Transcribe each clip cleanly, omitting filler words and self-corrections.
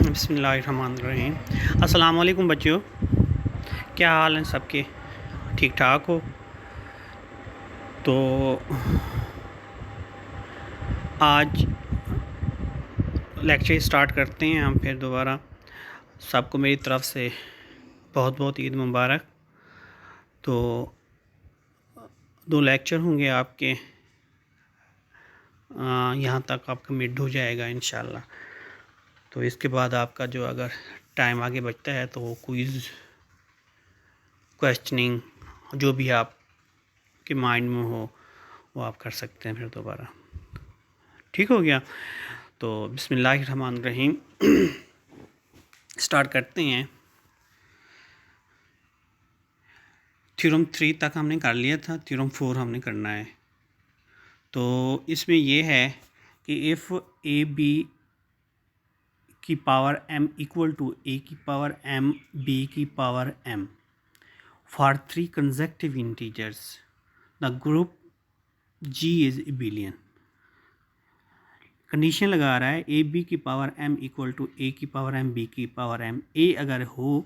बिस्मिल्लाहिर्रहमानिर्रहीम। अस्सलाम वालेकुम बच्चों, क्या हाल है सबके? ठीक ठाक हो? तो आज लेक्चर स्टार्ट करते हैं हम फिर दोबारा। सबको मेरी तरफ़ से बहुत बहुत ईद मुबारक। तो 2 लेक्चर होंगे आपके, यहाँ तक आपका मिड हो जाएगा इंशाल्लाह। तो इसके बाद आपका जो अगर टाइम आगे बचता है तो वो क्विज़, क्वेश्चनिंग जो भी आपके माइंड में हो वो आप कर सकते हैं फिर दोबारा। ठीक हो गया? तो बिस्मिल्लाहिर्रहमानिर्रहीम स्टार्ट करते हैं। थ्योरम 3 तक हमने कर लिया था, थ्योरम 4 हमने करना है। तो इसमें ये है कि इफ़ ए बी की power m equal to a की पावर m b की power m for 3 consecutive integers the group g is abelian. Condition लगा रहा है ए बी की power m equal to a की पावर m b की power m। a अगर हो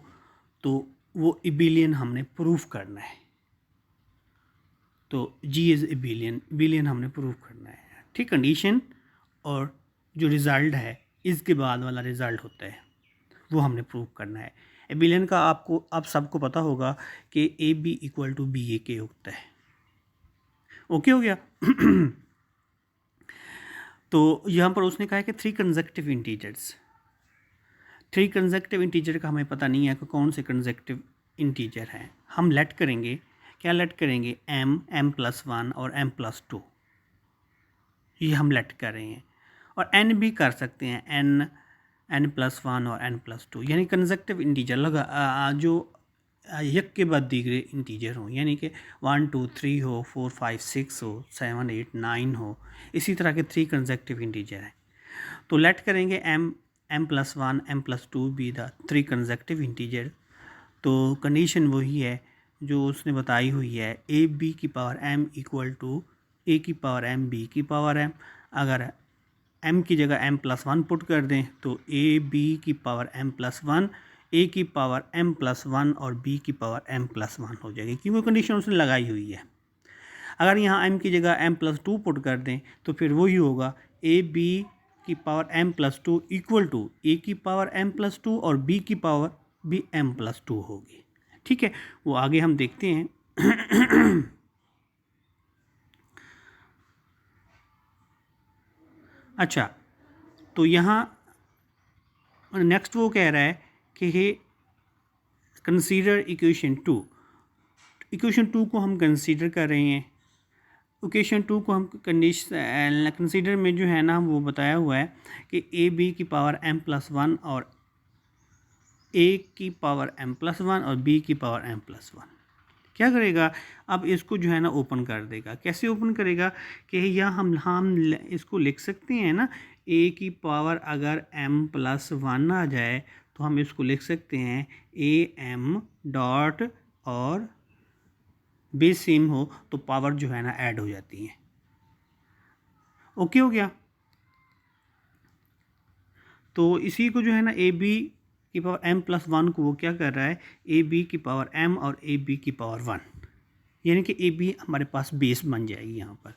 तो वो एबिलियन हमने प्रूफ करना है। तो g इज़ एबिलियन हमने प्रूफ करना है। ठीक, कंडीशन और जो रिज़ल्ट है इसके बाद वाला रिज़ल्ट होता है वो हमने प्रूव करना है। एबिलियन का आपको अब सबको पता होगा कि A B equal to B A के होता है। ओके हो गया? तो यहाँ पर उसने कहा है कि 3 कंसेक्टिव इंटीजर्स। 3 कंसेक्टिव इंटीजर का हमें पता नहीं है कि कौन से कंसेक्टिव इंटीजर हैं। हम लेट करेंगे, क्या लेट करेंगे? m+1 और m+2, ये हम लेट कर रहे हैं। और n भी कर सकते हैं, n+1 और n+2, यानी कंसेक्टिव इंटीजर लगा जो एक के बाद दीगरे इंटीजर हों, यानी कि 1 2 3 हो, 4 5 6 हो, 7 8 9 हो, इसी तरह के 3 कंसेक्टिव इंटीजर हैं। तो लेट करेंगे m+1 m+2 be the 3 consecutive integer. तो कंडीशन वही है जो उसने बताई हुई है, ए बी की पावर m इक्वल टू ए की पावर m b की पावर m। अगर m की जगह m+1 पुट कर दें तो ए बी की पावर m+1, ए की पावर m+1 और b की पावर m+1 हो जाएगी, क्योंकि कंडीशन उसने लगाई हुई है। अगर यहाँ m की जगह m+2 पुट कर दें तो फिर वही होगा, ए बी की पावर m+2 इक्वल टू ए की पावर m+2 और b की पावर भी m+2 होगी। ठीक है, वो आगे हम देखते हैं। अच्छा, तो यहाँ नेक्स्ट वो कह रहा है कि हे कंसीडर इक्वेशन 2। इक्वेशन 2 को हम कंसीडर कर रहे हैं। इक्वेशन 2 को हम कंसीडर में जो है ना वो बताया हुआ है कि ए बी की पावर m+1 और ए की पावर m+1 और b की पावर m+1 क्या करेगा? अब इसको जो है ना ओपन कर देगा। कैसे ओपन करेगा कि यहाँ हम इसको लिख सकते हैं ना, a की पावर अगर m+1 आ जाए तो हम इसको लिख सकते हैं am डॉट, और बेस सेम हो तो पावर जो है ना ऐड हो जाती है। ओके हो गया? तो इसी को जो है ना ए बी की पावर m+1 को वो क्या कर रहा है, ए बी की पावर m और ए बी की पावर 1, यानी कि ए बी हमारे पास बेस बन जाएगी यहाँ पर।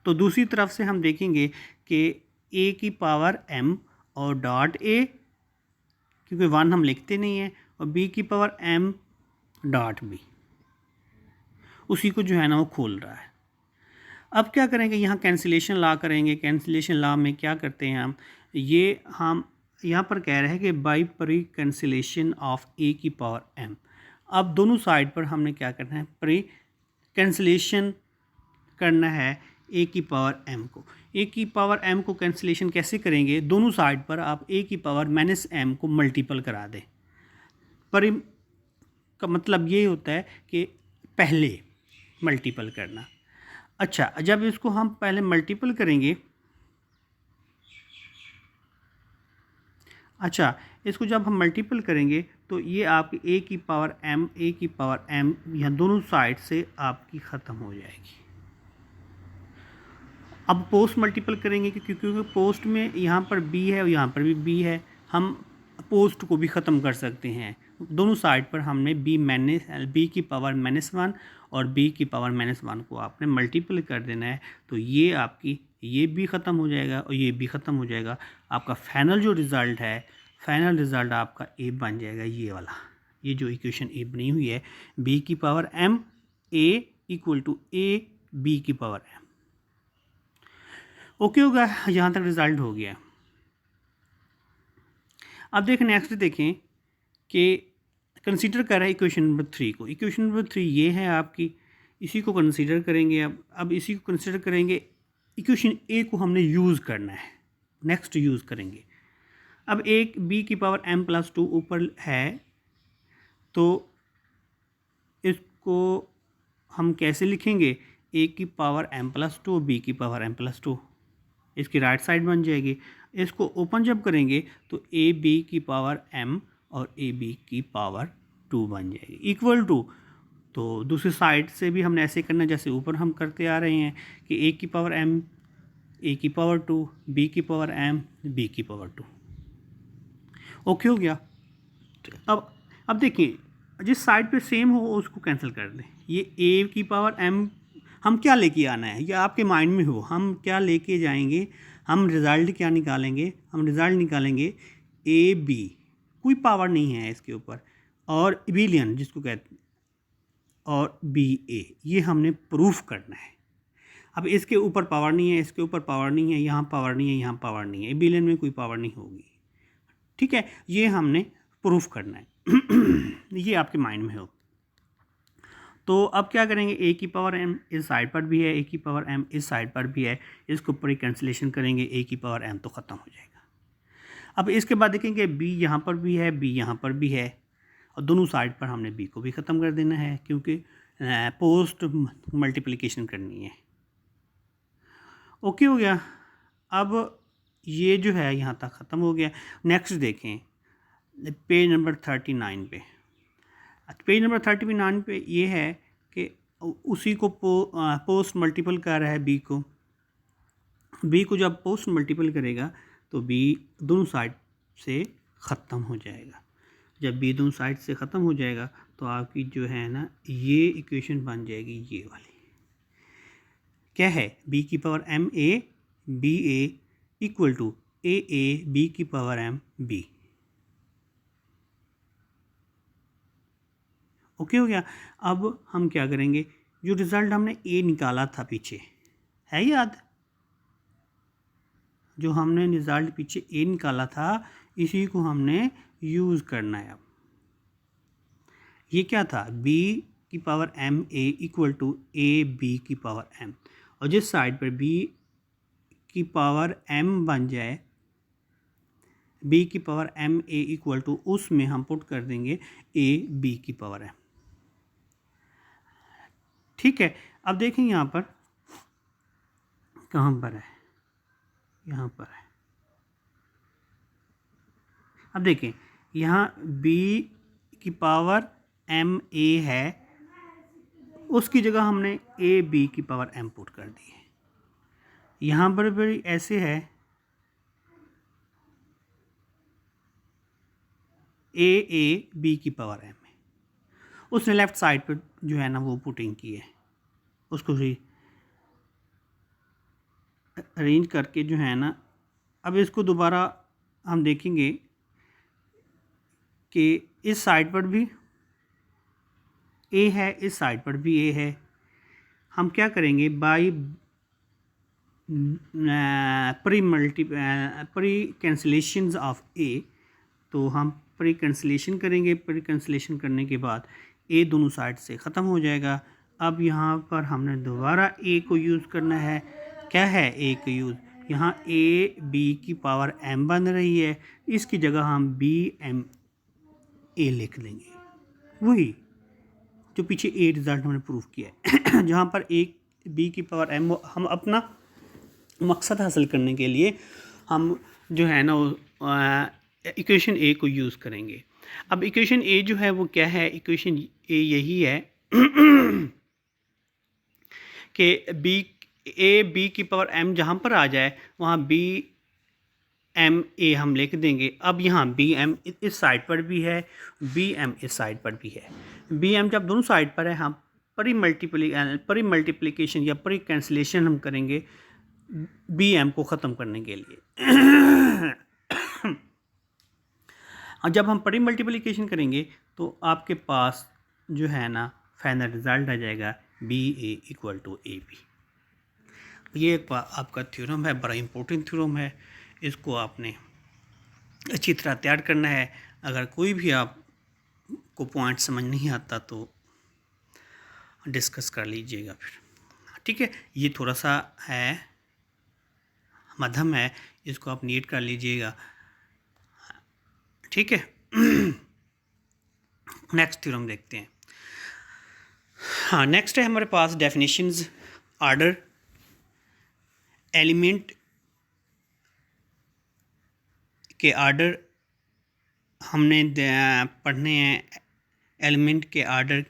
तो दूसरी तरफ से हम देखेंगे कि ए की पावर m और डॉट ए, क्योंकि 1 हम लिखते नहीं हैं, और b की पावर m डॉट b, उसी को जो है ना वो खोल रहा है। अब क्या करेंगे? यहाँ कैंसिलेशन लॉ करेंगे। कैंसिलेशन लॉ में क्या करते हैं हम यहाँ पर कह रहे हैं कि बाई प्री कैंसिलेशन ऑफ ए की पावर m। अब दोनों साइड पर हमने क्या करना है? प्री कैंसिलेशन करना है ए की पावर m को। ए की पावर m को कैंसिलेशन कैसे करेंगे? दोनों साइड पर आप ए की पावर -m को मल्टीपल करा दें। पर का मतलब ये होता है कि पहले मल्टीपल करना। अच्छा, जब इसको हम पहले मल्टीपल करेंगे, अच्छा इसको जब हम मल्टीपल करेंगे तो ये आपकी ए की पावर m यहाँ दोनों साइड से आपकी ख़त्म हो जाएगी। अब पोस्ट मल्टीपल करेंगे क्योंकि पोस्ट में यहाँ पर b है और यहाँ पर भी b है। हम पोस्ट को भी ख़त्म कर सकते हैं। दोनों साइड पर हमने बी की पावर -1 और बी की पावर -1 को आपने मल्टीपल कर देना है, तो ये आपकी ये भी ख़त्म हो जाएगा और ये भी ख़त्म हो जाएगा। आपका फाइनल जो रिज़ल्ट है, फाइनल रिज़ल्ट आपका ए बन जाएगा ये वाला। ये जो इक्वेशन ए बनी हुई है, बी की power m a equal to A B की पावर m। ओके होगा, यहाँ तक रिज़ल्ट हो गया। अब देखें नेक्स्ट देखें कि कंसीडर कर रहा है इक्वेशन नंबर 3 को। इक्वेशन नंबर 3 ये है आपकी, इसी को कंसीडर करेंगे। अब इसी को कंसीडर करेंगे। इक्वेशन ए को हमने यूज़ करना है, नेक्स्ट यूज़ करेंगे। अब एक बी की पावर m+2 ऊपर है, तो इसको हम कैसे लिखेंगे? ए की पावर m+2 बी की पावर m+2, इसकी राइट साइड बन जाएगी। इसको ओपन जब करेंगे तो ए बी की पावर m और ए बी की पावर 2 बन जाएगी इक्वल टू। तो दूसरी साइड से भी हमने ऐसे करना जैसे ऊपर हम करते आ रहे हैं कि ए की पावर m ए की पावर 2 बी की पावर m बी की पावर 2। ओके हो गया। अब देखिए, जिस साइड पे सेम हो उसको कैंसिल कर दें। ये ए की पावर m हम क्या लेके आना है, ये आपके माइंड में हो, हम क्या लेके जाएंगे, हम रिज़ल्ट क्या निकालेंगे? हम रिज़ल्ट निकालेंगे ए बी, कोई पावर नहीं है इसके ऊपर, और बिलियन जिसको कहते हैं, और बी ए, ये हमने प्रूफ करना है। अब इसके ऊपर पावर नहीं है, इसके ऊपर पावर नहीं है, यहाँ पावर नहीं है, यहाँ पावर नहीं है, बिलियन में कोई पावर नहीं होगी। ठीक है, ये हमने प्रूफ करना है। ये आपके माइंड में हो। तो अब क्या करेंगे, ए की पावर m इस साइड पर भी है, ए की पावर m इस साइड पर भी है, इसको ऊपर ही कैंसिलेशन करेंगे, ए की पावर m तो ख़त्म हो जाएगा। अब इसके बाद देखेंगे b यहाँ पर भी है, b यहाँ पर भी है, और दोनों साइड पर हमने b को भी ख़त्म कर देना है क्योंकि पोस्ट मल्टीप्लिकेशन करनी है। ओके हो गया। अब ये जो है यहाँ तक ख़त्म हो गया। नेक्स्ट देखें पेज नंबर 39 पे। पेज नंबर 39 पे ये है कि उसी को पोस्ट मल्टीपल कर रहा है बी को जब पोस्ट मल्टीपल करेगा तो बी दोनों साइड से ख़त्म हो जाएगा। जब बी दोनों साइड से ख़त्म हो जाएगा तो आपकी जो है ना ये इक्वेशन बन जाएगी ये वाली। क्या है? बी की power m a B A equal to A B की पावर m b। ओके हो गया। अब हम क्या करेंगे, जो रिज़ल्ट हमने ए निकाला था पीछे, है याद? जो हमने रिज़ल्ट पीछे ए निकाला था, इसी को हमने यूज़ करना है। अब ये क्या था? बी की power m a equal to A B की पावर m, और जिस साइड पर b की पावर m बन जाए, b की power m a equal to, उसमें हम पुट कर देंगे a b की पावर m। ठीक है। अब देखें यहाँ पर कहाँ पर है, यहाँ पर है। अब देखें यहाँ b की पावर m a है, उसकी जगह हमने a b की पावर m पुट कर दी है। यहाँ पर भी ऐसे है, a b की पावर m है। उसने लेफ़्ट साइड पर जो है ना वो पुटिंग की है, उसको ही अरेंज करके जो है ना, अब इसको दोबारा हम देखेंगे कि इस साइड पर भी a है, इस साइड पर भी a है। हम क्या करेंगे, by pre cancellation of a, तो हम प्री कैंसिलेशन करेंगे। प्री कैंसिलेशन करने के बाद a दोनों साइड से ख़त्म हो जाएगा। अब यहाँ पर हमने दोबारा a को यूज़ करना है। क्या है a का यूज़? यहाँ a b की पावर m बन रही है, इसकी जगह हम b m a लिख देंगे, वही जो पीछे a रिज़ल्ट हमने प्रूफ किया है। जहाँ पर a b की पावर m, हम अपना मकसद हासिल करने के लिए हम जो है ना इक्वेशन ए को यूज़ करेंगे। अब इक्वेशन ए जो है वो क्या है? इक्वेशन ए यही है कि बी की पावर m जहाँ पर आ जाए वहाँ b एम ए हम लिख देंगे। अब यहाँ बी एम इस साइड पर भी है, बी एम इस साइड पर भी है। बी एम जब दोनों साइड पर है, हम परी मल्टीप्लिकेशन या परी कैंसिलेशन हम करेंगे बी एम को ख़त्म करने के लिए। और जब हम परी मल्टीप्लिकेशन करेंगे तो आपके पास जो है ना फाइनल रिज़ल्ट आ जाएगा B A equal to A B. ये एक आपका थ्योरम है, बड़ा इम्पोर्टेंट थ्योरम है। इसको आपने अच्छी तरह तैयार करना है। अगर कोई भी आपको पॉइंट समझ नहीं आता तो डिस्कस कर लीजिएगा फिर, ठीक है। ये थोड़ा सा है, मध्यम है, इसको आप नीट कर लीजिएगा, ठीक है। नेक्स्ट थ्योरम देखते हैं। हाँ, नेक्स्ट है हमारे पास डेफिनेशंस। ऑर्डर, एलिमेंट के ऑर्डर हमने पढ़ने हैं। एलिमेंट के ऑर्डर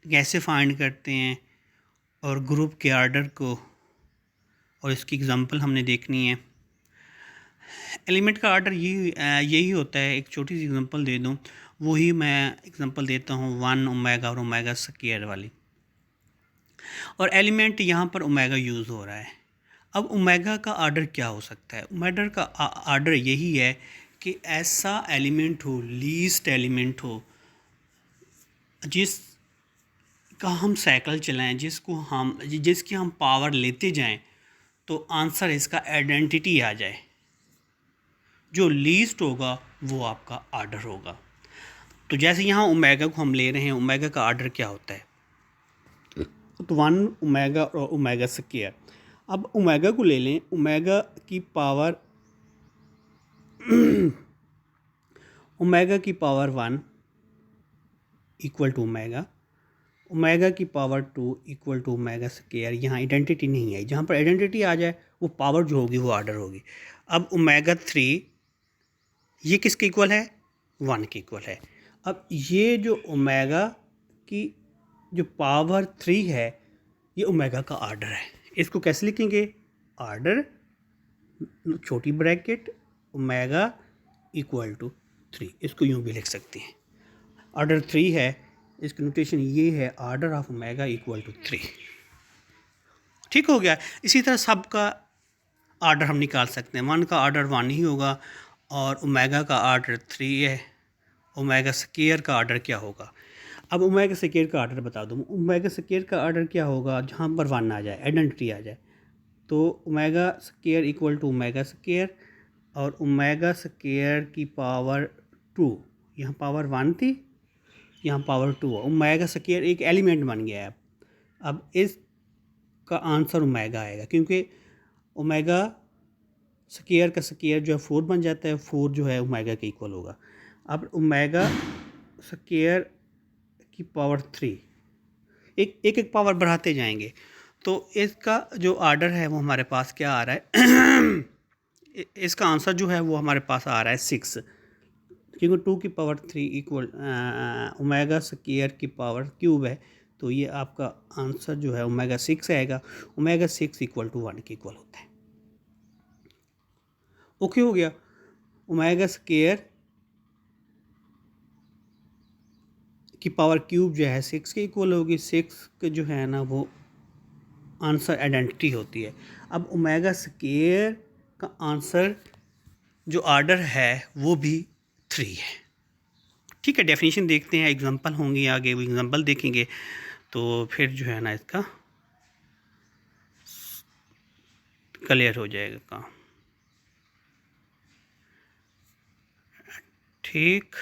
कैसे फाइंड करते हैं और ग्रुप के ऑर्डर को, और इसकी एग्जांपल हमने देखनी है। एलिमेंट का ऑर्डर यही होता है। एक छोटी सी एग्जांपल दे दूँ, वही मैं एग्जांपल देता हूँ 1 ओमेगा और ओमेगा स्क्वायर वाली। और एलिमेंट यहाँ पर ओमेगा यूज़ हो रहा है। अब ओमेगा का ऑर्डर क्या हो सकता है? ओमेगा का ऑर्डर यही है कि ऐसा एलिमेंट हो, लीस्ट एलिमेंट हो, जिसका हम साइकिल चलाएं, जिसकी हम पावर लेते जाएं तो आंसर इसका आइडेंटिटी आ जाए। जो लीस्ट होगा वो आपका ऑर्डर होगा। तो जैसे यहाँ ओमेगा को हम ले रहे हैं, ओमेगा का ऑर्डर क्या होता है? तो 1 ओमेगा और ओमेगा स्क्वायर। अब ओमेगा को ले लें, ओमेगा की पावर ओमेगा की पावर 1 इक्वल टू ओमेगा, ओमेगा की power 2 equal to omega square. यहाँ आइडेंटिटी नहीं है, जहाँ पर आइडेंटिटी आ जाए वो पावर जो होगी वो ऑर्डर होगी। अब ओमेगा 3 ये किसके इक्वल है? 1 के इक्वल है। अब ये जो ओमेगा की जो पावर 3 है, ये ओमेगा का ऑर्डर है। इसको कैसे लिखेंगे? ऑर्डर छोटी ब्रैकेट ओमेगा इक्वल टू 3, इसको यूँ भी लिख सकते हैं। ऑर्डर 3 है, इसकी नोटेशन ये है, order of omega equal to 3। ठीक हो गया। इसी तरह सब का ऑर्डर हम निकाल सकते हैं। 1 का ऑर्डर 1 ही होगा और ओमेगा का ऑर्डर 3 है। ओमेगा स्क्वायर का ऑर्डर क्या होगा? अब ओमेगा स्क्वायर का ऑर्डर बता दूँ। ओमेगा स्क्वायर का ऑर्डर क्या होगा? जहाँ पर 1 आ जाए, आइडेंटिटी आ जाए, तो omega square equal to omega square और ओमेगा स्क्वायर की पावर 2, यहाँ पावर 1 थी, यहाँ पावर 2 है। ओमेगा स्क्वायर एक एलिमेंट बन गया है। अब इसका आंसर ओमेगा आएगा, क्योंकि ओमेगा स्क्वायर का स्क्वायर जो है 4 बन जाता है, 4 जो है ओमेगा के इक्वल होगा। अब ओमेगा स्क्वायर की पावर 3, एक एक पावर बढ़ाते जाएंगे, तो इसका जो ऑर्डर है वो हमारे पास क्या आ रहा है? इसका आंसर जो है वो हमारे पास आ रहा है 6, क्योंकि 2 की पावर 3 इक्वल ओमेगा स्क्वायर की पावर क्यूब है, तो ये आपका आंसर जो है ओमेगा 6 आएगा। ओमेगा 6 इक्वल टू 1 के इक्वल होता है। ओके हो गया। ओमेगा स्क्वायर की पावर क्यूब जो है 6 के इक्वल होगी। 6 के जो है ना वो आंसर आइडेंटिटी होती है। अब ओमेगा स्क्वायर का आंसर जो ऑर्डर है वो भी 3 है। ठीक है, डेफिनेशन देखते हैं, एग्जांपल होंगी आगे, वो एग्जांपल देखेंगे तो फिर जो है ना इसका क्लियर हो जाएगा काम। ठीक,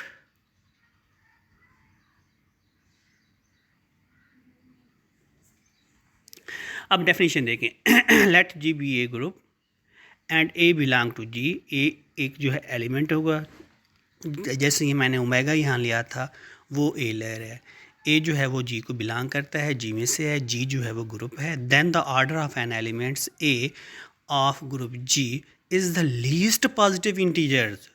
अब डेफिनेशन देखें। Let G be a group and A belong to G. A एक जो है एलिमेंट होगा, जैसे ही मैंने ओमेगा यहाँ लिया था वो ए ले रहा है। ए जो है वो जी को बिलोंग करता है, जी में से है, जी जो है वो ग्रुप है। Then the order of an elements A of group G is the least positive integers.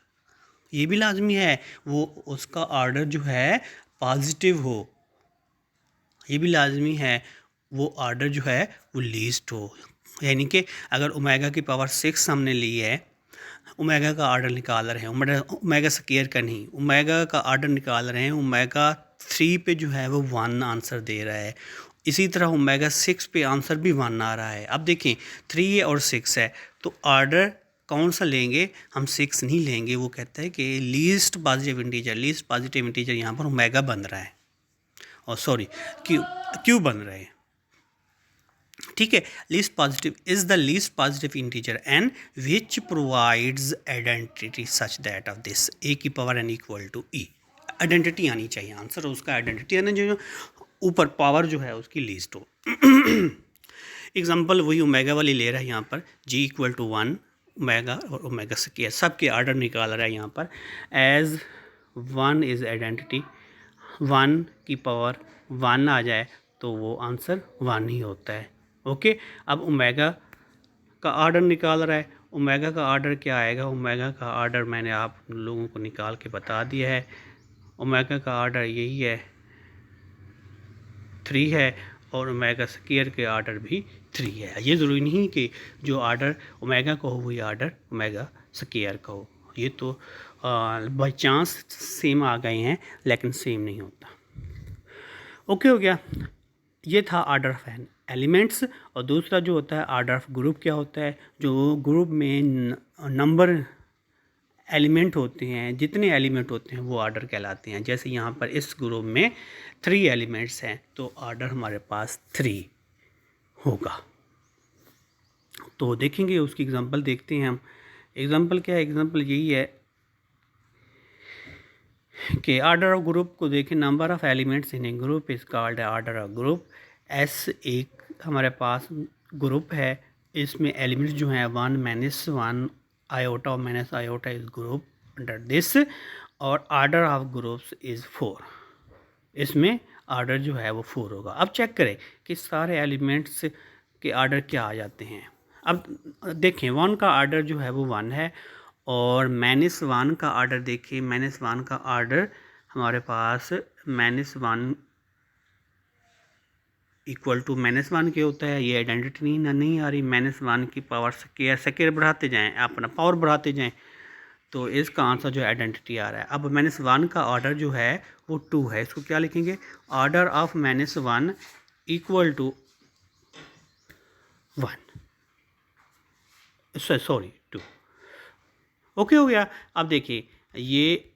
ये भी लाजमी है वो उसका ऑर्डर जो है पॉजिटिव हो, ये भी लाजमी है वो ऑर्डर जो है वो लीस्ट हो। यानी कि अगर ओमेगा की पावर 6 हमने ली है ओमेगा का आर्डर निकाल रहे हैं, ओमेगा स्क्वायर का नहीं, ओमेगा का आर्डर निकाल रहे हैं, ओमेगा 3 पे जो है वो 1 आंसर दे रहा है। इसी तरह ओमेगा 6 पे आंसर भी 1 आ रहा है। अब देखें 3 और 6 है, तो आर्डर कौन सा लेंगे, हम 6 नहीं लेंगे। वो कहता है कि लीस्ट पॉजिटिव इंटीजर यहाँ पर ओमेगा बन रहा है, और सॉरी क्यू बन रहे हैं, ठीक है। Least positive is the least positive integer n which provides identity such that of this a की power n equal to e. Identity आनी चाहिए, आंसर उसका आइडेंटिटी आना, जो ऊपर पावर जो है उसकी लीस्ट हो। एग्जाम्पल वही ओमेगा वाली ले रहा है यहाँ पर, जी इक्वल टू 1 ओमेगा और ओमेगा स्क्वायर, सबके आर्डर निकाल रहा है यहाँ पर। एज 1 इज़ आइडेंटिटी, 1 की पावर 1 आ जाए तो वो आंसर 1 ही होता है। ओके, अब ओमेगा का आर्डर निकाल रहा है, ओमेगा का आर्डर क्या आएगा, ओमेगा का आर्डर मैंने आप लोगों को निकाल के बता दिया है। ओमेगा का आर्डर यही है, 3 है, और ओमेगा स्क्वायर के आर्डर भी 3 है। ये ज़रूरी नहीं कि जो आर्डर ओमेगा का हो वही आर्डर ओमेगा स्क्वायर का हो, ये तो बाई चांस सेम आ गए हैं, लेकिन सेम नहीं होता। ओके हो गया, ये था आर्डर ऑफ एलिमेंट्स। और दूसरा जो होता है आर्डर ऑफ ग्रुप क्या होता है, जो ग्रुप में नंबर एलिमेंट होते हैं, जितने एलिमेंट होते हैं वो आर्डर कहलाते हैं। जैसे यहाँ पर इस ग्रुप में 3 एलिमेंट्स हैं, तो आर्डर हमारे पास 3 होगा। तो देखेंगे उसकी एग्जांपल देखते हैं हम। एग्जांपल क्या है, एग्जांपल यही है कि आर्डर ऑफ ग्रुप को देखें, number of elements in A group is called order of group. S एक हमारे पास ग्रुप है, इसमें एलिमेंट्स जो हैं 1 - 1 आयोटा और minus iota is group under this, और आर्डर ऑफ ग्रुप्स इज़ 4, इसमें आर्डर जो है वो 4 होगा। अब चेक करें कि सारे एलिमेंट्स के आर्डर क्या आ जाते हैं। अब देखें 1 का आर्डर जो है वो 1 है, और -1 का आर्डर देखिए, -1 का आर्डर हमारे पास -1 इक्वल टू -1 के होता है। ये आइडेंटिटी नहीं आ रही, -1 की पावर स्क्वायर बढ़ाते जाएं, अपना पावर बढ़ाते जाएं, तो इसका आंसर जो आइडेंटिटी आ रहा है। अब -1 का ऑर्डर जो है वो 2 है, इसको क्या लिखेंगे, order of -1 equal to 1, sorry 2। Okay हो गया। अब देखिए ये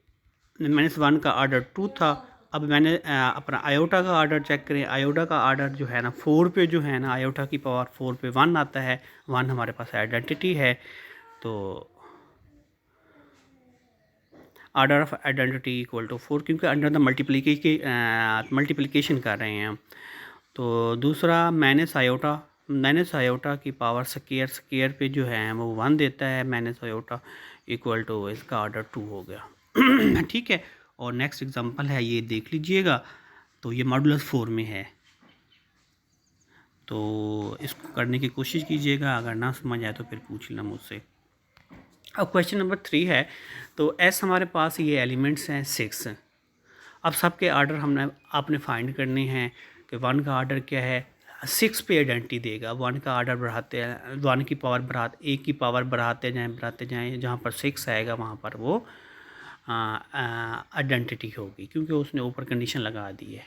-1 का ऑर्डर 2 था। अब मैंने अपना आयोटा का ऑर्डर चेक करें, आयोटा का ऑर्डर जो है ना 4 पे जो है ना, आयोटा की पावर 4 पे 1 आता है, 1 हमारे पास आइडेंटिटी है। तो order of identity equal to 4, क्योंकि अंडर द मल्टीप्लिकेशन कर रहे हैं हम। तो दूसरा माइनस आयोटा की पावर स्क्वायर पे जो है वो 1 देता है, माइनस आयोटा इक्वल टू इसका ऑर्डर 2 हो गया। ठीक है, और नेक्स्ट एग्जांपल है, ये देख लीजिएगा। तो ये मॉडुलस 4 में है, तो इसको करने की कोशिश कीजिएगा, अगर ना समझ आए तो फिर पूछ लेना मुझसे। अब क्वेश्चन नंबर 3 है, तो एस हमारे पास ये एलिमेंट्स हैं 6। अब सबके आर्डर आपने फाइंड करने हैं कि 1 का आर्डर क्या है, 6 पे आइडेंटिटी देगा। 1 का आर्डर बढ़ाते हैं, 1 की पावर एक की पावर बढ़ाते जाएं, जहाँ पर 6 आएगा वहाँ पर वो आइडेंटिटी होगी, क्योंकि उसने ऊपर कंडीशन लगा दी है।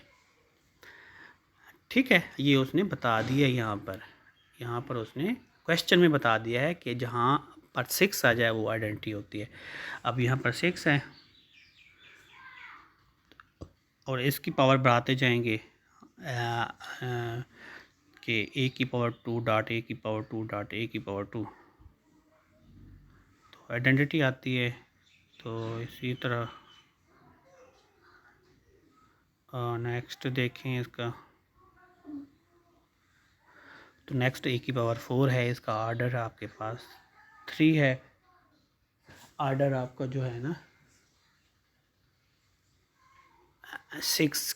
ठीक है, ये उसने बता दिया यहाँ पर उसने क्वेश्चन में बता दिया है कि जहाँ पर 6 आ जाए वो आइडेंटिटी होती है। अब यहाँ पर 6 है, और इसकी पावर बढ़ाते जाएंगे कि ए की पावर 2 डॉट ए की पावर 2 डॉट ए की पावर 2, तो आइडेंटिटी आती है। तो इसी तरह नेक्स्ट देखें इसका, तो नेक्स्ट ए की पावर 4 है, इसका आर्डर आपके पास 3 है। आर्डर आपका जो है ना 6,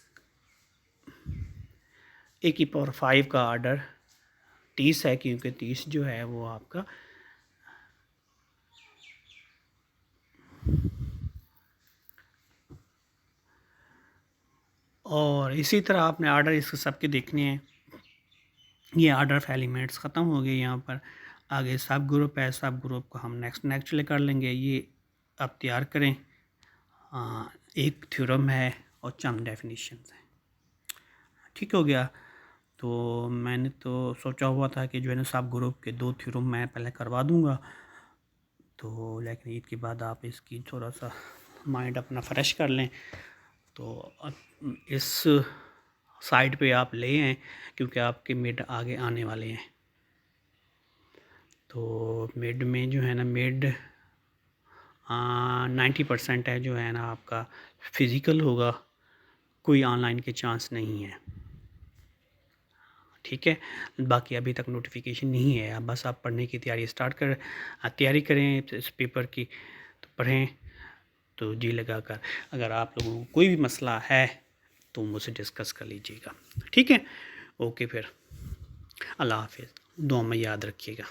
ए की पावर 5 का आर्डर 30 है, क्योंकि 30 जो है वो आपका और इसी तरह आपने आर्डर इसके सबके देखने हैं। ये आर्डर ऑफ एलिमेंट्स ख़त्म हो गए यहाँ पर। आगे सब ग्रुप है, सब ग्रुप को हम नेक्स्ट कर लेंगे। ये आप तैयार करें। एक थ्योरम है और चंद डेफिनेशंस हैं। ठीक हो गया। तो मैंने तो सोचा हुआ था कि जो है ना सब ग्रुप के 2 थ्योरम मैं पहले करवा दूंगा, तो लेकिन ईद के बाद आप इसकी थोड़ा सा माइंड अपना फ्रेश कर लें, तो इस साइड पे आप ले आएँ, क्योंकि आपके मिड आगे आने वाले हैं। तो मिड में जो है ना, मिड 90% है जो है ना आपका फिज़िकल होगा, कोई ऑनलाइन के चांस नहीं है। ठीक है, बाकी अभी तक नोटिफिकेशन नहीं है। अब बस आप पढ़ने की तैयारी करें इस पेपर की, तो पढ़ें, तो जी लगा कर। अगर आप लोगों को कोई भी मसला है तो मुझसे डिस्कस कर लीजिएगा। ठीक है, ओके, फिर अल्लाह हाफिज़, दुआ में याद रखिएगा।